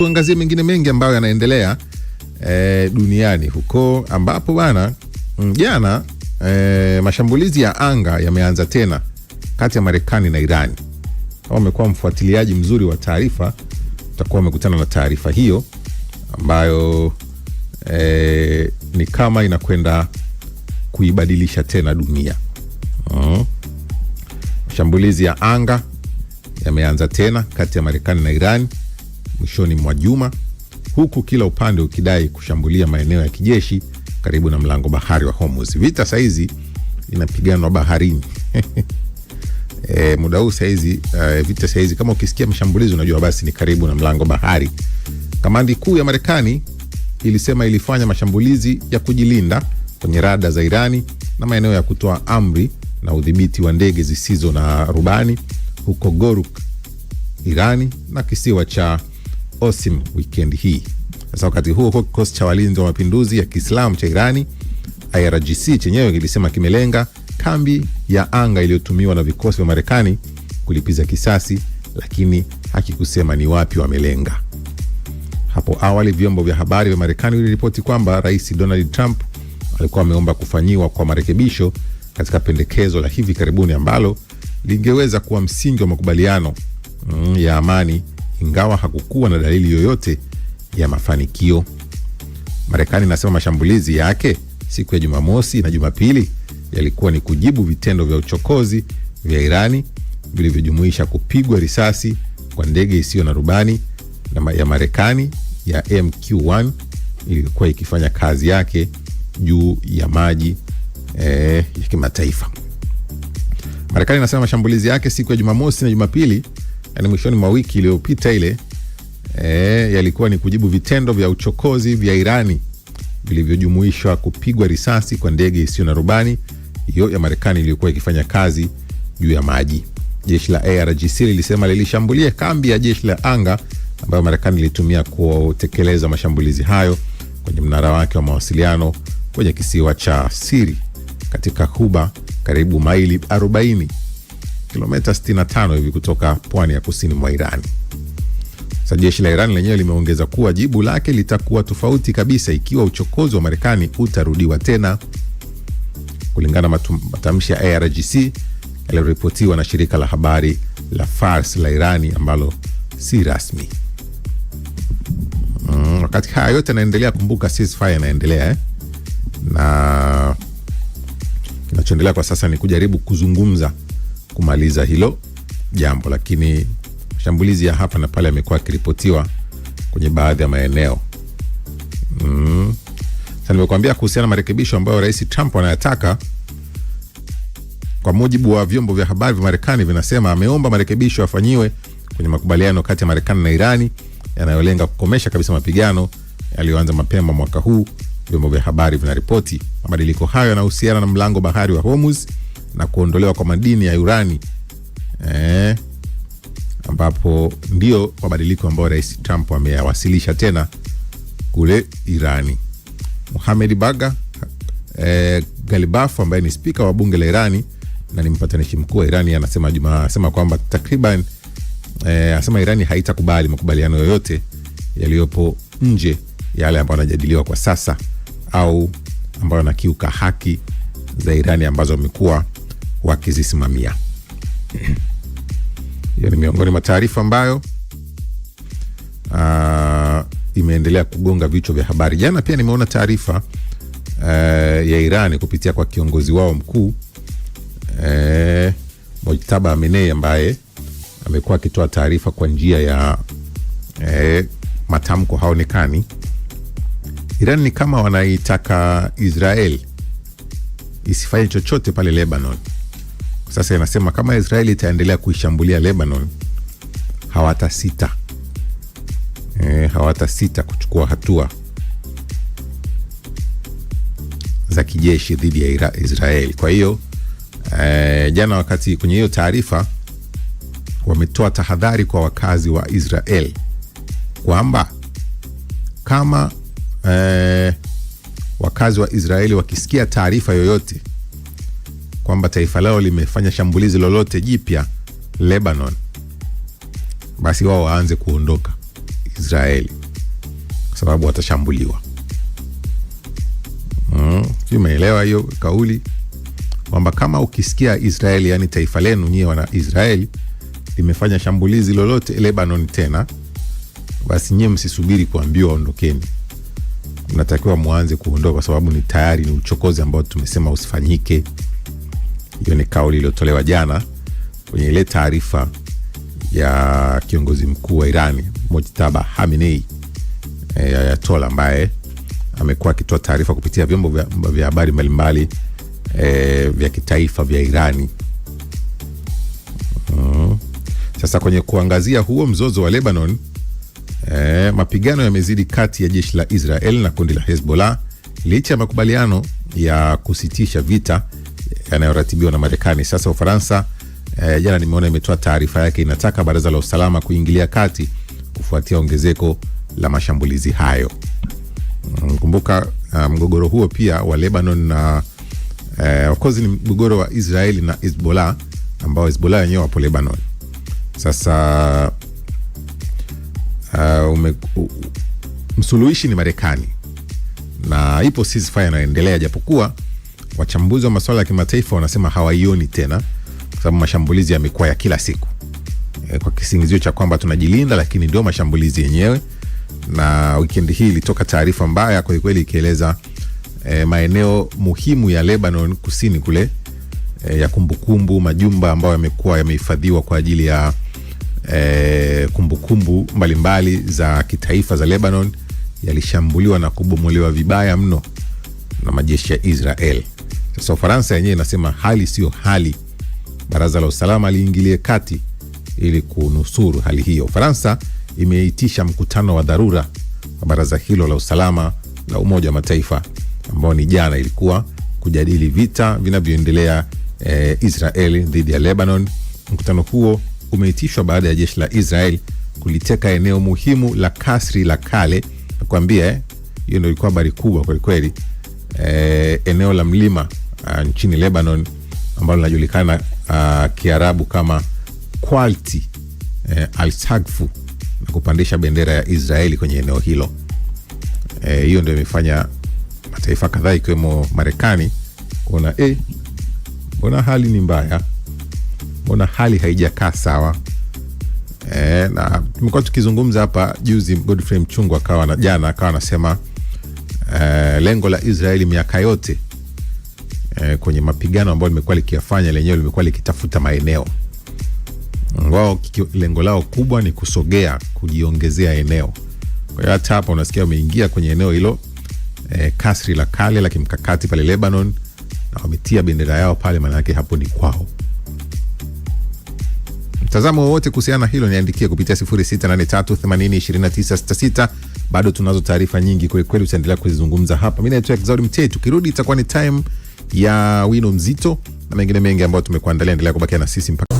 Tuangazie mengine mengi ambayo yanaendelea duniani huko, ambapo bana jana mashambulizi ya anga yameanza tena kati ya Marekani na Irani. Kama umekuwa mfuatiliaji mzuri wa taarifa, utakuwa umekutana na taarifa hiyo ambayo ni kama inakwenda kuibadilisha tena dunia. Mashambulizi ya anga yameanza tena kati ya Marekani na Irani mwishoni mwa juma, huku kila upande ukidai kushambulia maeneo ya kijeshi karibu na mlango bahari wa Hormuz. Vita saizi inapiganwa baharini. Muda huu saizi vita saizi, kama ukisikia mashambulizi unajua basi ni karibu na mlango bahari. Kamandi kuu ya Marekani ilisema ilifanya mashambulizi ya kujilinda kwenye rada za Irani na maeneo ya kutoa amri na udhibiti wa ndege zisizo na rubani huko Goruk, Irani na kisiwa cha Osim weekend hii. Sasa wakati huo kikosi cha walinzi wa mapinduzi ya Kiislamu cha Irani IRGC chenyewe kilisema kimelenga kambi ya anga iliyotumiwa na vikosi vya Marekani kulipiza kisasi, lakini hakikusema ni wapi wamelenga. Hapo awali vyombo vya habari vya Marekani viliripoti kwamba Rais Donald Trump alikuwa ameomba kufanyiwa kwa marekebisho katika pendekezo la hivi karibuni ambalo lingeweza kuwa msingi wa makubaliano ya amani, ingawa hakukuwa na dalili yoyote ya mafanikio. Marekani inasema mashambulizi yake siku ya Jumamosi na Jumapili yalikuwa ni kujibu vitendo vya uchokozi vya Irani vilivyojumuisha kupigwa risasi kwa ndege isiyo na rubani ya Marekani ya MQ-1 ilikuwa ikifanya kazi yake juu ya maji ya kimataifa. Marekani inasema mashambulizi yake siku ya Jumamosi na Jumapili, yani mwishoni mwa wiki iliyopita ile, yalikuwa ni kujibu vitendo vya uchokozi vya Irani vilivyojumuishwa kupigwa risasi kwa ndege isiyo na rubani hiyo ya Marekani iliyokuwa ikifanya kazi juu ya maji. Jeshi la IRGC lilisema lilishambulia kambi ya jeshi la anga ambayo Marekani ilitumia kutekeleza mashambulizi hayo kwenye mnara wake wa mawasiliano kwenye kisiwa cha Siri katika Ghuba, karibu maili 40, kilomita 65 hivi kutoka pwani ya kusini mwa Irani. Sasa jeshi la Irani lenyewe limeongeza kuwa jibu lake litakuwa tofauti kabisa ikiwa uchokozi wa Marekani utarudiwa tena, kulingana na matamshi ya IRGC yaliyoripotiwa na shirika la habari la Fars la Irani ambalo si rasmi. Wakati haya yote yanaendelea, kumbuka ceasefire inaendelea na kinachoendelea kwa sasa ni kujaribu kuzungumza kumaliza hilo jambo, lakini mashambulizi ya hapa na pale yamekuwa yakiripotiwa kwenye baadhi ya maeneo. Sasa nimekuambia kuhusiana na marekebisho ambayo Rais Trump anayataka. Kwa mujibu wa vyombo vya habari vya Marekani vinasema ameomba marekebisho yafanyiwe kwenye makubaliano kati ya Marekani na Irani yanayolenga kukomesha kabisa mapigano yaliyoanza mapema mwaka huu. Vyombo vya habari vinaripoti mabadiliko hayo yanahusiana na mlango bahari wa Hormuz na kuondolewa kwa madini ya urani, ambapo ndio mabadiliko ambayo Rais Trump ameyawasilisha tena kule Irani. Mohamed Baga Galibaf ambaye ni spika wa bunge la Irani na ni mpatanishi mkuu wa Irani anasema kwamba takriban asema Irani haitakubali makubaliano yoyote yaliyopo nje yale ambayo yanajadiliwa kwa sasa au ambayo yanakiuka haki za Irani ambazo wamekuwa wakizisimamia. Hiyo ni miongoni mwa taarifa ambayo imeendelea kugonga vichwa vya habari. Jana pia nimeona taarifa ya Irani kupitia kwa kiongozi wao mkuu Mojtaba Amenei ambaye amekuwa akitoa taarifa kwa njia ya matamko haonekani. Iran ni kama wanaitaka Israel isifanye chochote pale Lebanon. Sasa inasema kama Israel itaendelea kuishambulia Lebanon, hawatasita kuchukua hatua za kijeshi dhidi ya Israel. Kwa hiyo jana wakati kwenye hiyo taarifa wametoa tahadhari kwa wakazi wa Israel kwamba kama wakazi wa Israeli wakisikia taarifa yoyote kwamba taifa lao limefanya shambulizi lolote jipya Lebanon, basi wao waanze kuondoka Israeli kwa sababu watashambuliwa. Umeelewa hiyo kauli kwamba kama ukisikia Israeli, yani taifa lenu nyie wana Israeli, limefanya shambulizi lolote Lebanon tena, basi nyie msisubiri kuambiwa ondokeni, mnatakiwa muanze kuondoka kwa sababu ni tayari ni uchokozi ambao tumesema usifanyike. Hiyo ni kauli iliyotolewa jana kwenye ile taarifa ya kiongozi mkuu wa Irani Mojtaba Khamenei, Ayatollah, ambaye amekuwa akitoa taarifa kupitia vyombo vya habari mbalimbali vya kitaifa vya Irani. Sasa kwenye kuangazia huo mzozo wa Lebanon, mapigano yamezidi kati ya jeshi la Israel na kundi la Hezbollah licha ya makubaliano ya kusitisha vita yanayoratibiwa na Marekani. Sasa Ufaransa jana nimeona imetoa taarifa yake, inataka Baraza la Usalama kuingilia kati kufuatia ongezeko la mashambulizi hayo. Kumbuka mgogoro huo pia wa Lebanon na of course ni mgogoro wa Israeli na Hezbollah, ambao Hezbollah wenyewe wapo Lebanon. Sasa msuluhishi ni Marekani na ipo ceasefire inaendelea, japokuwa wachambuzi wa masuala ya kimataifa wanasema hawaioni tena kwa sababu mashambulizi yamekuwa ya kila siku, kwa kisingizio cha kwamba tunajilinda, lakini ndio mashambulizi yenyewe. Na weekend hii ilitoka taarifa mbaya kwa kweli ikieleza maeneo muhimu ya Lebanon kusini kule ya kumbukumbu, majumba ambayo yamekuwa yamehifadhiwa kwa ajili ya kumbukumbu mbalimbali za kitaifa za Lebanon yalishambuliwa na kubomolewa vibaya mno na majeshi ya Israel. Sasa Ufaransa yenyewe inasema hali sio hali, Baraza la Usalama liingilie kati ili kunusuru hali hiyo. Ufaransa imeitisha mkutano wa dharura wa baraza hilo la usalama la Umoja wa Mataifa ambao ni jana, ilikuwa kujadili vita vinavyoendelea Israeli dhidi ya Lebanon. Mkutano huo umeitishwa baada ya jeshi la Israel kuliteka eneo muhimu la kasri la kale. Nakwambia hiyo ndio ilikuwa habari kubwa kwa kweli. Eneo la mlima nchini Lebanon ambalo linajulikana Kiarabu kama Qualti al-Saqfu, na kupandisha bendera ya Israeli kwenye eneo hilo. Hiyo ndio imefanya mataifa kadhaa ikiwemo Marekani kuona mbona hali ni mbaya, mbona hali haijakaa sawa. Na tumekuwa tukizungumza hapa juzi, Godfrey Mchungu jana akawa anasema lengo la Israeli miaka yote kwenye mapigano ambayo limekuwa likiyafanya, lenyewe limekuwa likitafuta maeneo. Wao lengo lao kubwa ni kusogea, kujiongezea eneo. Kwa hiyo hata hapa unasikia wameingia kwenye eneo hilo kasri la kale la kimkakati pale Lebanon, na wametia bendera yao pale, maana yake hapo ni kwao. Mtazamo wowote kuhusiana na hilo niandikie kupitia 0683802966. Bado tunazo taarifa nyingi kwa kweli, tutaendelea kuzizungumza hapa. Mimi naitwa Exaudi Mtetu. Kirudi itakuwa ni time ya wino mzito na mengine mengi ambayo tumekuandalia. Endelea kubakia na sisi mpaka